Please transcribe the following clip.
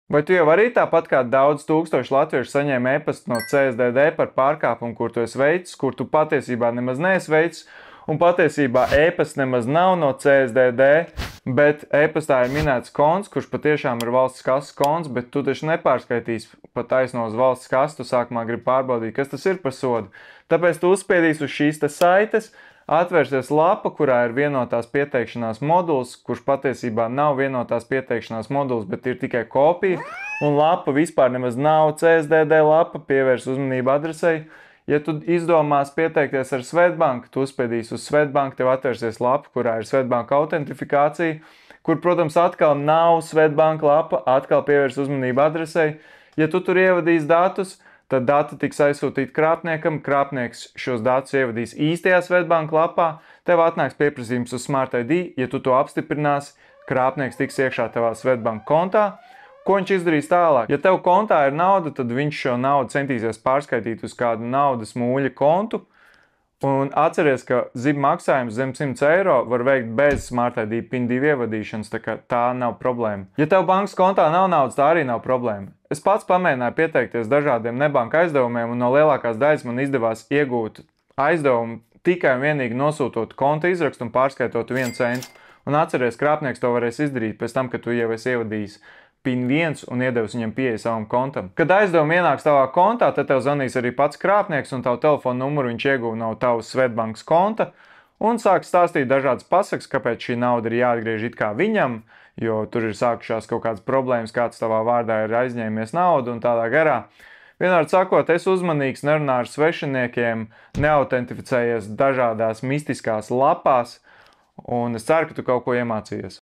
Vai tu jau arī tāpat kā daudz tūkstoši latviešu saņēma e-pastu no CSDD par pārkāpumu, kur tu esi veicis, kur tu patiesībā nemaz neesi veicis, un patiesībā e-pasts nemaz nav no CSDD, bet e-pastā ir minēts konts, kurš patiešām ir valsts kases konts, bet tu taču nepārskaitīsi pa taisno uz valsts kasu, tu sākumā gribi pārbaudīt, kas tas ir par sodu. Tāpēc tu uzspiedīsi uz šīs te saites, atvērsies lapa, kurā ir vienotās pieteikšanās moduls, kurš patiesībā nav vienotās pieteikšanās moduls, bet ir tikai kopija, un lapa vispār nemaz nav CSDD lapa, pievērs uzmanību adresei. Ja tu izdomās pieteikties ar Svetbanku, tu uzspiedīsi uz Svetbanku, tev atvērsies lapa, kurā ir Svetbanka autentifikācija, kur, protams, atkal nav Svetbanka lapa, atkal pievērs uzmanību adresei. Ja tu tur ievadīsi datus, tad dati tiks aizsūtīti krāpniekam, krāpnieks šos datus ievadīs īstajā Svetbanka lapā, tev atnāks pieprasījums uz Smart ID, ja tu to apstiprināsi, krāpnieks tiks iekšā tavā Svetbanka kontā. Ko viņš izdarīs tālāk? Ja tev kontā ir nauda, tad viņš šo naudu centīsies pārskaitīt uz kādu naudas mūļa kontu, un atceries, ka ZIB maksājums zem 100 eiro var veikt bez Smart ID PIN 2 ievadīšanas, tā kā tā nav problēma. Ja tev bankas kontā nav naudas, tā arī nav problēma. Es pats pamēģināju pieteikties dažādiem nebanka aizdevumiem, un no lielākās daļas man izdevās iegūt aizdevumu tikai un vienīgi nosūtot konta izrakstu un pārskaitot 1 centu. Un atceries, krāpnieks to varēs izdarīt pēc tam, kad tu jau esi ievadījis PIN 1 un iedevis viņam pieeja savam kontam. Kad aizdevumi ienāks tavā kontā, tad tev zvanīs arī pats krāpnieks, un tavu telefonu numuru viņš ieguva no tavas Svetbankas konta un sāk stāstīt dažādas pasakas, kāpēc šī nauda ir jāatgriež it kā viņam, jo tur ir sākušās kaut kādas problēmas, kāds tavā vārdā ir aizņēmies naudu un tādā garā. Vienmēr sakot, es uzmanīgs, nerunā ar svešiniekiem, neautentificējies dažādās mistiskās lapās, un es ceru, ka tu kaut ko iemācījies.